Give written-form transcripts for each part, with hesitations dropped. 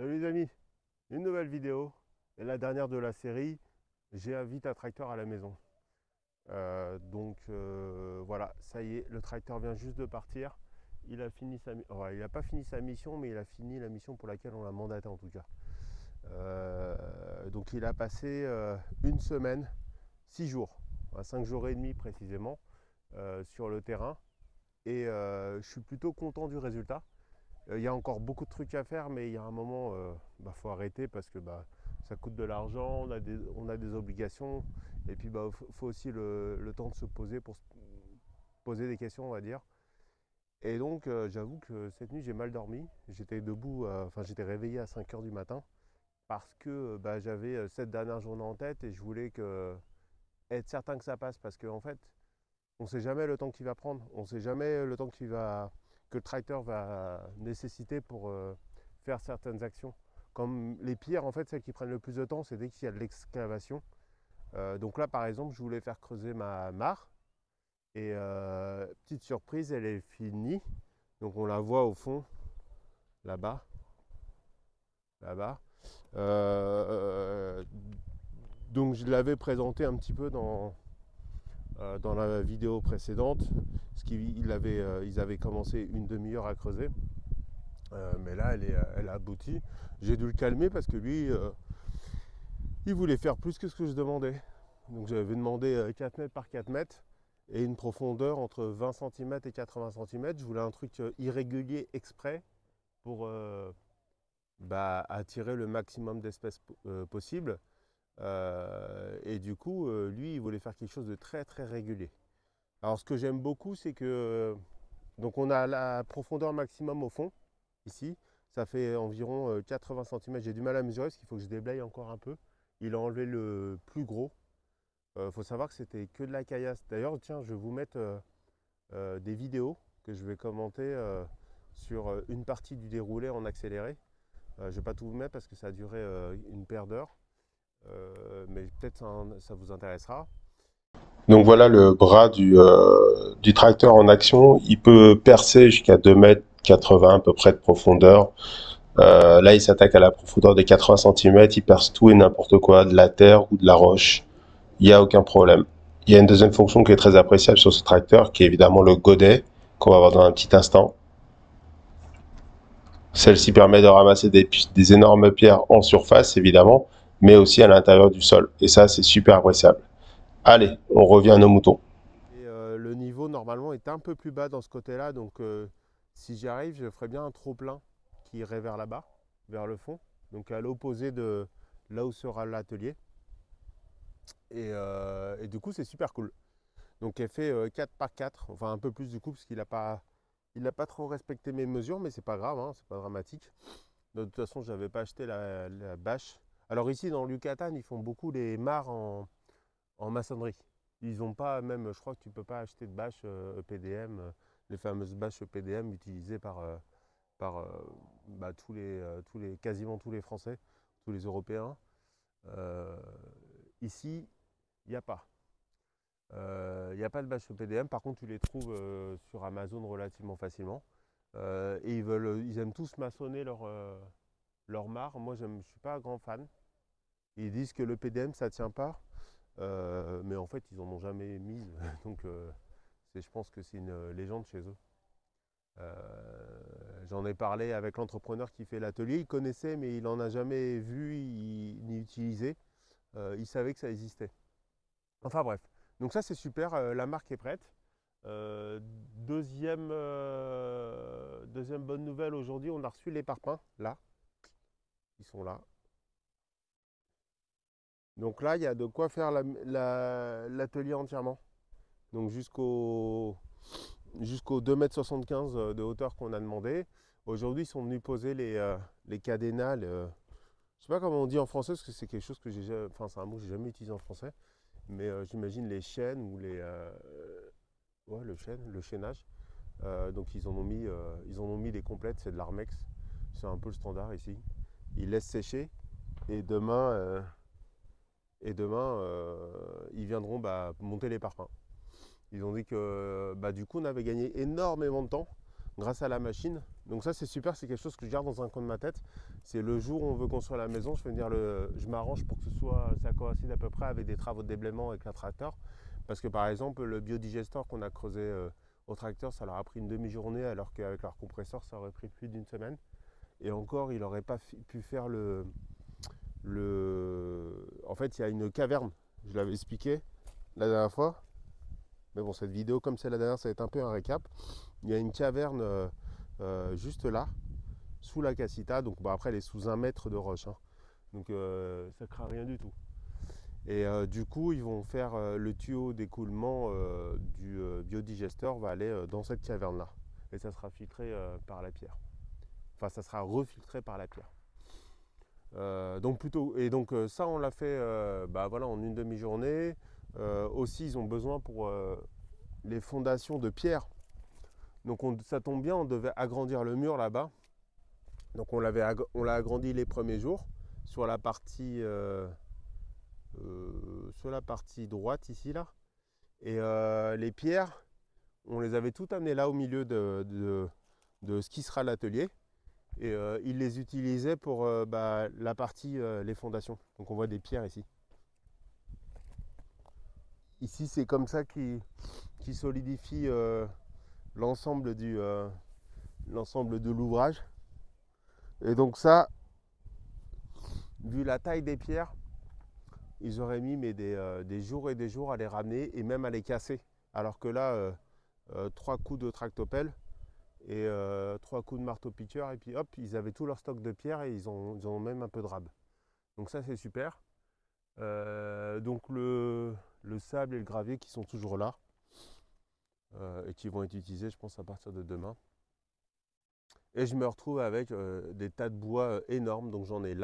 Salut les amis, une nouvelle vidéo, et la dernière de la série, j'ai invité un tracteur à la maison. Voilà, ça y est, le tracteur vient juste de partir. Il a fini il n'a pas fini sa mission, mais il a fini la mission pour laquelle on l'a mandaté en tout cas. Donc il a passé une semaine, 6 jours, 5 jours et demi précisément, sur le terrain. Et je suis plutôt content du résultat. Il y a encore beaucoup de trucs à faire, mais il y a un moment, faut arrêter parce que ça coûte de l'argent, on a des obligations, et puis faut aussi le temps de se poser pour se poser des questions, on va dire. Et donc, j'avoue que cette nuit, j'ai mal dormi. J'étais debout, j'étais réveillé à 5 heures du matin parce que j'avais cette dernière journée en tête et je voulais être certain que ça passe parce qu'en fait, on ne sait jamais le temps qu'il va prendre, on ne sait jamais le temps que le tracteur va nécessiter pour faire certaines actions. Comme les pires, en fait, celles qui prennent le plus de temps, c'est dès qu'il y a de l'excavation. Donc là, par exemple, je voulais faire creuser ma mare. Et petite surprise, elle est finie. Donc on la voit au fond, là-bas. Là-bas. Euh, donc je l'avais présenté un petit peu dans la vidéo précédente. Parce qu'ils avaient commencé une demi-heure à creuser. Mais là, elle a abouti. J'ai dû le calmer parce que lui, il voulait faire plus que ce que je demandais. Donc j'avais demandé 4 mètres par 4 mètres et une profondeur entre 20 cm et 80 cm. Je voulais un truc irrégulier exprès pour attirer le maximum d'espèces possible. Et du coup, lui, il voulait faire quelque chose de très très régulier. Alors ce que j'aime beaucoup, c'est que donc on a la profondeur maximum au fond, ici. Ça fait environ 80 cm. J'ai du mal à mesurer parce qu'il faut que je déblaye encore un peu. Il a enlevé le plus gros. Faut savoir que c'était que de la caillasse. D'ailleurs, tiens, je vais vous mettre des vidéos que je vais commenter sur une partie du déroulé en accéléré. Je ne vais pas tout vous mettre parce que ça a duré une paire d'heures. Mais peut-être ça vous intéressera. Donc voilà le bras du tracteur en action. Il peut percer jusqu'à 2 mètres 80 à peu près de profondeur. Là, il s'attaque à la profondeur de 80 cm. Il perce tout et n'importe quoi, de la terre ou de la roche. Il n'y a aucun problème. Il y a une deuxième fonction qui est très appréciable sur ce tracteur, qui est évidemment le godet, qu'on va voir dans un petit instant. Celle-ci permet de ramasser des énormes pierres en surface, évidemment, mais aussi à l'intérieur du sol. Et ça, c'est super appréciable. Allez, on revient à nos moutons. Et le niveau normalement est un peu plus bas dans ce côté-là. Donc si j'y arrive, je ferai bien un trop-plein qui irait vers là-bas, vers le fond. Donc à l'opposé de là où sera l'atelier. Et du coup, c'est super cool. Donc elle fait 4 par 4, enfin un peu plus du coup, parce qu'il a pas trop respecté mes mesures, mais c'est pas grave, hein, c'est pas dramatique. De toute façon, je n'avais pas acheté la bâche. Alors ici, dans le Yucatan, ils font beaucoup les mares en maçonnerie. Ils ont pas, même, je crois que tu peux pas acheter de bâche EPDM, les fameuses bâches EPDM utilisées par quasiment tous les Français, tous les Européens. Euh, Ici, il n'y a pas. Il n'y a pas de bâches EPDM, par contre tu les trouves sur Amazon relativement facilement. Et ils aiment tous maçonner leur mare. Moi je ne suis pas un grand fan. Ils disent que le PDM ça ne tient pas, mais en fait ils n'en ont jamais mis. Donc je pense que c'est une légende chez eux. J'en ai parlé avec l'entrepreneur qui fait l'atelier, il connaissait mais il n'en a jamais vu ni utilisé. Il savait que ça existait. Enfin bref, donc ça c'est super, la marque est prête. Euh, deuxième bonne nouvelle aujourd'hui, on a reçu les parpaings, là, ils sont là. Donc là, il y a de quoi faire l'atelier entièrement. Donc jusqu'au 2,75 m de hauteur qu'on a demandé. Aujourd'hui, ils sont venus poser les cadenas. Je ne sais pas comment on dit en français, parce que c'est quelque chose que c'est un mot que j'ai jamais utilisé en français. Mais j'imagine les chaînes ou ouais, le chaînage. Donc ils en ont mis des complètes, c'est de l'Armex. C'est un peu le standard ici. Ils laissent sécher et ils viendront monter les parpaings. Ils ont dit que du coup on avait gagné énormément de temps grâce à la machine. Donc ça c'est super, c'est quelque chose que je garde dans un coin de ma tête. C'est le jour où on veut construire la maison, je m'arrange pour que ça coïncide à peu près avec des travaux de déblaiement avec un tracteur. Parce que par exemple le biodigesteur qu'on a creusé au tracteur, ça leur a pris une demi-journée alors qu'avec leur compresseur ça aurait pris plus d'une semaine. Et encore il n'aurait pas pu faire En fait il y a une caverne, je l'avais expliqué la dernière fois. Mais bon, cette vidéo, comme c'est la dernière, ça va être un peu un récap. Il y a une caverne juste là, sous la Casita. Donc après, elle est sous 1 mètre de roche. Hein. Donc ça ne craint rien du tout. Et du coup, ils vont faire le tuyau d'écoulement du biodigesteur va aller dans cette caverne-là. Et ça sera filtré par la pierre. Enfin, ça sera refiltré par la pierre. Donc ça, on l'a fait voilà, en une demi-journée. Aussi, ils ont besoin pour les fondations de pierre. Donc ça tombe bien, on devait agrandir le mur là-bas. Donc on l'a agrandi les premiers jours sur la partie droite ici là. Et les pierres, on les avait toutes amenées là au milieu de ce qui sera l'atelier. Et ils les utilisaient pour la partie les fondations. Donc on voit des pierres ici. Ici c'est comme ça qui solidifie l'ensemble de l'ouvrage. Et donc ça, vu la taille des pierres, ils auraient mis des jours et des jours à les ramener et même à les casser. Alors que là, 3 coups de tractopelle et 3 coups de marteau-piqueur et puis hop, ils avaient tout leur stock de pierres et ils ont même un peu de rab. Donc ça c'est super. Donc le sable et le gravier qui sont toujours là et qui vont être utilisés je pense à partir de demain. Et je me retrouve avec des tas de bois énormes. Donc j'en ai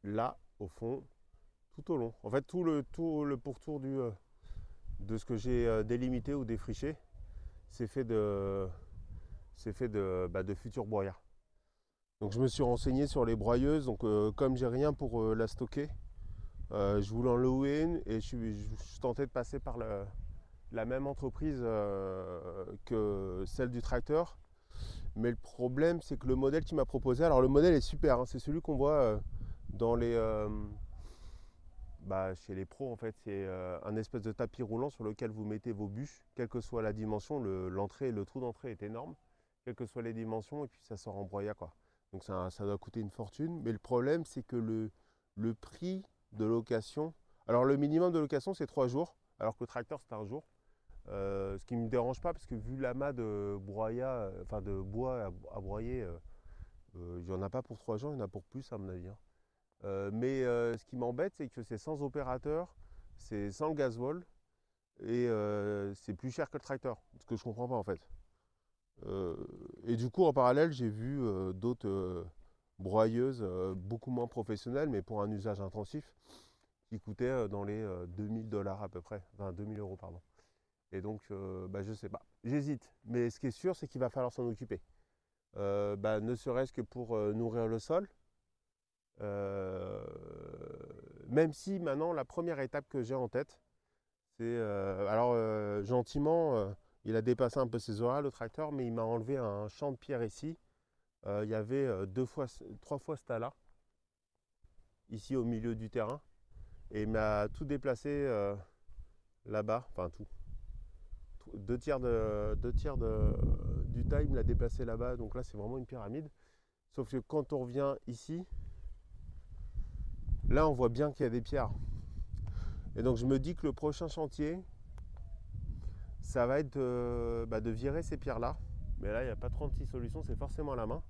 là au fond, tout au long. En fait tout le pourtour de ce que j'ai délimité ou défriché, c'est fait de futurs broyats. Donc je me suis renseigné sur les broyeuses. Donc comme j'ai rien pour la stocker, je voulais en louer une et je tentais de passer par la même entreprise que celle du tracteur. Mais le problème c'est que le modèle qu'il m'a proposé, alors le modèle est super, hein, c'est celui qu'on voit dans chez les pros en fait. C'est un espèce de tapis roulant sur lequel vous mettez vos bûches, quelle que soit la dimension. Le trou d'entrée est énorme, quelles que soient les dimensions, et puis ça sort en broyat quoi. Donc ça doit coûter une fortune. Mais le problème c'est que le prix de location, alors le minimum de location c'est 3 jours, alors que le tracteur c'est 1 jour. Ce qui ne me dérange pas parce que vu l'amas de broyat, de bois à broyer, il n'y en a pas pour 3 jours, il y en a pour plus à mon avis. Hein. Mais ce qui m'embête c'est que c'est sans opérateur, c'est sans le gasoil et c'est plus cher que le tracteur, ce que je comprends pas en fait. Et du coup en parallèle j'ai vu d'autres broyeuses beaucoup moins professionnelles mais pour un usage intensif qui coûtaient dans les 2000 $ à peu près, enfin 2000 € pardon. Et donc, je sais pas. J'hésite. Mais ce qui est sûr, c'est qu'il va falloir s'en occuper. Ne serait-ce que pour nourrir le sol. Même si maintenant, la première étape que j'ai en tête, c'est... gentiment, il a dépassé un peu ses horaires, le tracteur, mais il m'a enlevé un champ de pierre ici. Il y avait 3 fois ce tas-là, ici au milieu du terrain. Et il m'a tout déplacé là-bas, enfin tout. 2 tiers du tas, il me l'a déplacé là-bas. Donc là, c'est vraiment une pyramide. Sauf que quand on revient ici, là, on voit bien qu'il y a des pierres. Et donc, je me dis que le prochain chantier, ça va être de virer ces pierres-là. Mais là, il n'y a pas 36 solutions, c'est forcément à la main.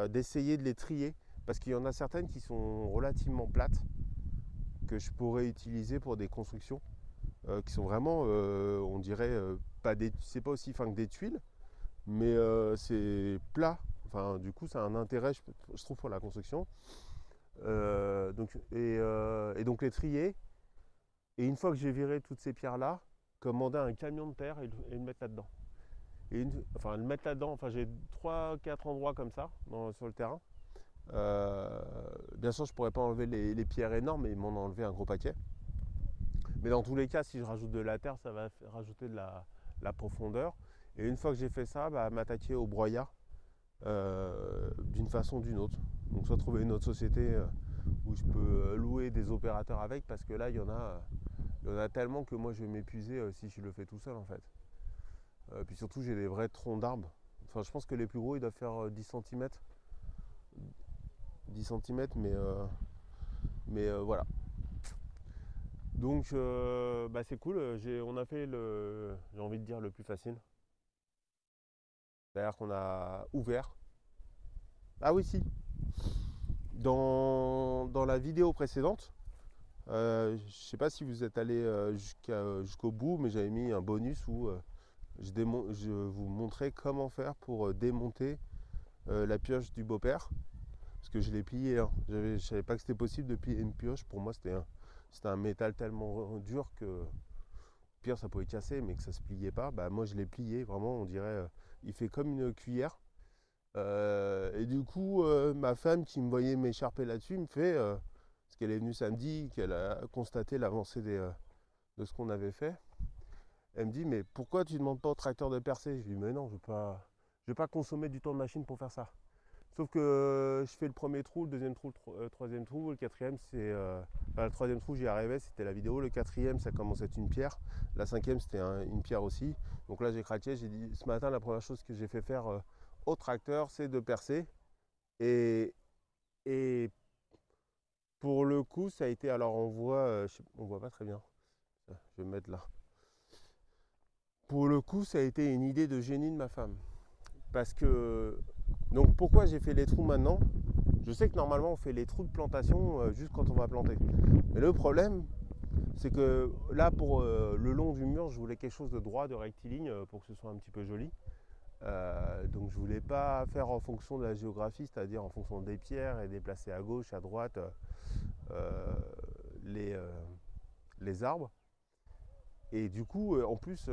D'essayer de les trier. Parce qu'il y en a certaines qui sont relativement plates, que je pourrais utiliser pour des constructions. Qui sont vraiment, on dirait, c'est pas aussi fin que des tuiles, mais c'est plat. Enfin, du coup, ça a un intérêt, je trouve, pour la construction. Donc les trier. Et une fois que j'ai viré toutes ces pierres-là, commander un camion de terre et le mettre là-dedans. Le mettre là-dedans, enfin, j'ai 3-4 endroits comme ça sur le terrain. Bien sûr, je pourrais pas enlever les pierres énormes, mais ils m'en ont enlevé un gros paquet. Mais dans tous les cas, si je rajoute de la terre, ça va rajouter de la profondeur. Et une fois que j'ai fait ça, m'attaquer au broyat d'une façon ou d'une autre. Donc soit trouver une autre société où je peux louer des opérateurs avec, parce que là il y en a tellement que moi je vais m'épuiser si je le fais tout seul en fait. Puis surtout j'ai des vrais troncs d'arbres. Enfin je pense que les plus gros ils doivent faire 10 cm. 10 cm mais voilà. Donc c'est cool, on a fait j'ai envie de dire le plus facile. C'est-à-dire qu'on a ouvert. Ah oui si. Dans la vidéo précédente, je ne sais pas si vous êtes allé jusqu'au bout, mais j'avais mis un bonus où je vous montrais comment faire pour démonter la pioche du beau-père. Parce que je l'ai plié, hein. Je ne savais pas que c'était possible de plier une pioche. Pour moi, c'était un métal tellement dur que pire ça pouvait casser, mais que ça se pliait pas. Moi, je l'ai plié, vraiment, on dirait, il fait comme une cuillère. Et du coup, ma femme qui me voyait m'écharper là-dessus me fait, parce qu'elle est venue samedi, qu'elle a constaté l'avancée de ce qu'on avait fait, elle me dit mais pourquoi tu ne demandes pas au tracteur de percer? Je lui dis mais non, je vais pas consommer du temps de machine pour faire ça. Sauf que je fais le premier trou, le deuxième trou, le troisième trou, le quatrième c'est... le troisième trou j'y arrivais, c'était la vidéo, le quatrième ça commence à être une pierre, la cinquième c'était une pierre aussi. Donc là j'ai craqué, j'ai dit ce matin la première chose que j'ai fait faire au tracteur c'est de percer. Et, et pour le coup ça a été, alors on voit pas très bien, je vais me mettre là. Pour le coup ça a été une idée de génie de ma femme. Parce que, donc pourquoi j'ai fait les trous maintenant? Je sais que normalement on fait les trous de plantation juste quand on va planter. Mais le problème, c'est que là pour le long du mur, je voulais quelque chose de droit, de rectiligne, pour que ce soit un petit peu joli. Donc je voulais pas faire en fonction de la géographie, c'est-à-dire en fonction des pierres et déplacer à gauche, à droite les arbres. Et du coup, en plus,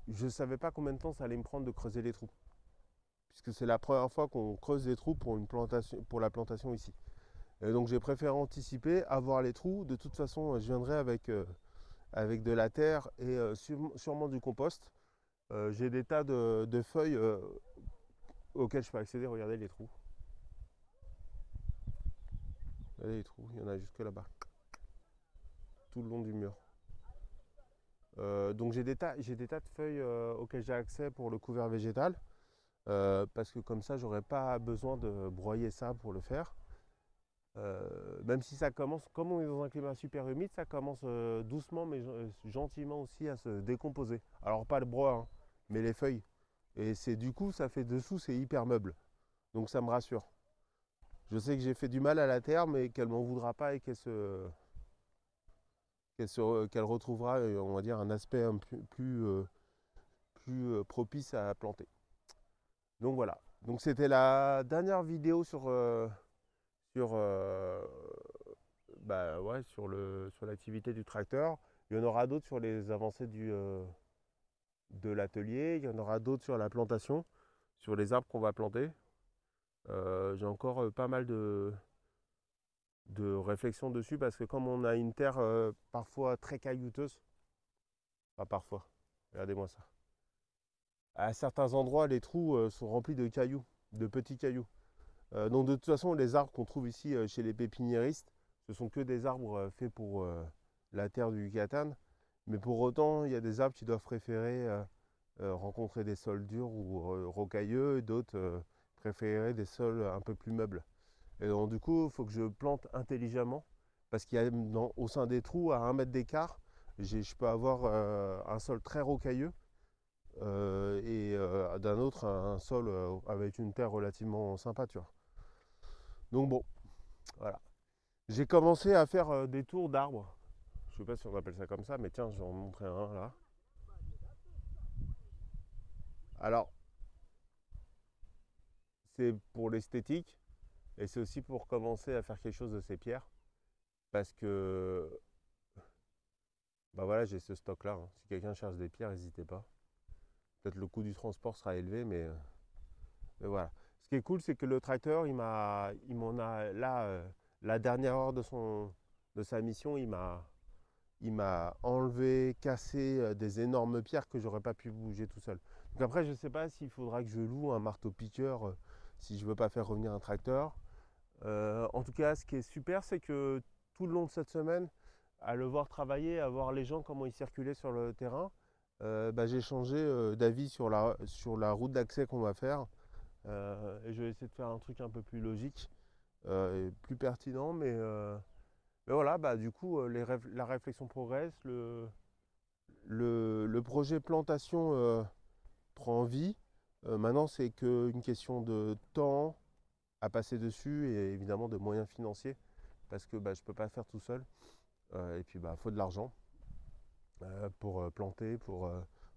je ne savais pas combien de temps ça allait me prendre de creuser les trous. Puisque c'est la première fois qu'on creuse des trous pour la plantation ici. Et donc j'ai préféré anticiper, avoir les trous. De toute façon, je viendrai avec de la terre et sûrement du compost. J'ai des tas de feuilles auxquelles je peux accéder. Regardez les trous. Regardez les trous, il y en a jusque là-bas. Tout le long du mur. Donc j'ai des tas de feuilles auxquelles j'ai accès pour le couvert végétal. Parce que comme ça, j'aurais pas besoin de broyer ça pour le faire. Même si ça commence, comme on est dans un climat super humide, ça commence doucement mais gentiment aussi à se décomposer. Alors pas le bois, hein, mais les feuilles. Et c'est du coup, ça fait dessous, c'est hyper meuble. Donc ça me rassure. Je sais que j'ai fait du mal à la terre, mais qu'elle m'en voudra pas et qu'elle retrouvera, on va dire, un aspect un peu plus propice à planter. Donc voilà. Donc c'était la dernière vidéo sur sur l'activité du tracteur. Il y en aura d'autres sur les avancées de l'atelier. Il y en aura d'autres sur la plantation, sur les arbres qu'on va planter. J'ai encore pas mal de réflexions dessus parce que comme on a une terre parfois très caillouteuse, pas parfois, regardez-moi ça. À certains endroits, les trous sont remplis de cailloux, de petits cailloux. Donc de toute façon, les arbres qu'on trouve ici chez les pépiniéristes, ce sont que des arbres faits pour la terre du Yucatan. Mais pour autant, il y a des arbres qui doivent préférer rencontrer des sols durs ou rocailleux, et d'autres préférer des sols un peu plus meubles. Et donc du coup, il faut que je plante intelligemment, parce qu'il y a au sein des trous, à 1 mètre d'écart, je peux avoir un sol très rocailleux et d'un autre un sol avec une terre relativement sympa, tu vois. Donc bon, voilà. J'ai commencé à faire des tours d'arbres. Je sais pas si on appelle ça comme ça, mais tiens, je vais en montrer un là. Alors, c'est pour l'esthétique et c'est aussi pour commencer à faire quelque chose de ces pierres. Parce que, voilà, j'ai ce stock là, hein. Si quelqu'un cherche des pierres, n'hésitez pas. Peut-être le coût du transport sera élevé, mais voilà. Ce qui est cool, c'est que le tracteur, il m'en a là, la dernière heure de sa mission, il m'a enlevé, cassé des énormes pierres que j'aurais pas pu bouger tout seul. Donc après, je ne sais pas s'il faudra que je loue un marteau-piqueur si je veux pas faire revenir un tracteur. En tout cas, ce qui est super, c'est que tout le long de cette semaine, à le voir travailler, à voir les gens comment ils circulaient sur le terrain, j'ai changé d'avis sur la route d'accès qu'on va faire. Et je vais essayer de faire un truc un peu plus logique et plus pertinent, mais voilà, du coup, la réflexion progresse, le projet plantation prend vie. Maintenant, c'est qu'une question de temps à passer dessus et évidemment de moyens financiers parce que je ne peux pas faire tout seul. Et puis, il faut de l'argent pour planter, pour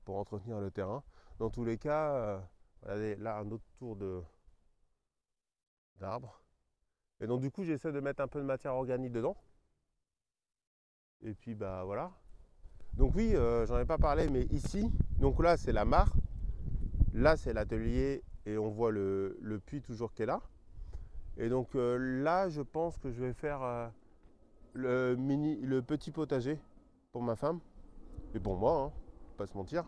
entretenir le terrain. Dans tous les cas, regardez, là, un autre tour d'arbre. Et donc, du coup, j'essaie de mettre un peu de matière organique dedans. Et puis, voilà. Donc oui, j'en ai pas parlé, mais ici, donc là c'est la mare, là c'est l'atelier et on voit le puits toujours qui est là. Et donc là, je pense que je vais faire le petit potager pour ma femme et pour moi, hein, pas se mentir.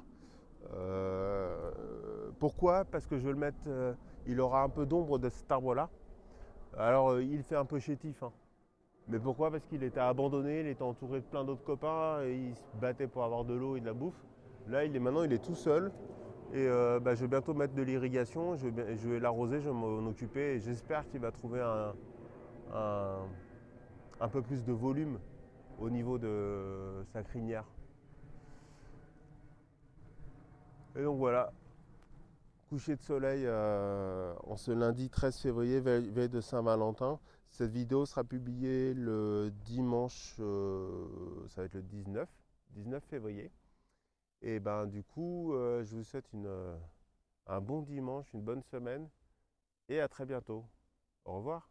Pourquoi? Parce que je veux le mettre, il aura un peu d'ombre de cet arbre-là. Alors il fait un peu chétif, hein. Mais pourquoi? Parce qu'il était abandonné, il était entouré de plein d'autres copains et il se battait pour avoir de l'eau et de la bouffe. Là, maintenant, il est tout seul et je vais bientôt mettre de l'irrigation, je vais l'arroser, je vais m'en occuper et j'espère qu'il va trouver un, un peu plus de volume au niveau de sa crinière. Et donc voilà, coucher de soleil en ce lundi 13 février, veille de Saint-Valentin. Cette vidéo sera publiée le dimanche, ça va être le 19 février. Et du coup, je vous souhaite un bon dimanche, une bonne semaine et à très bientôt. Au revoir.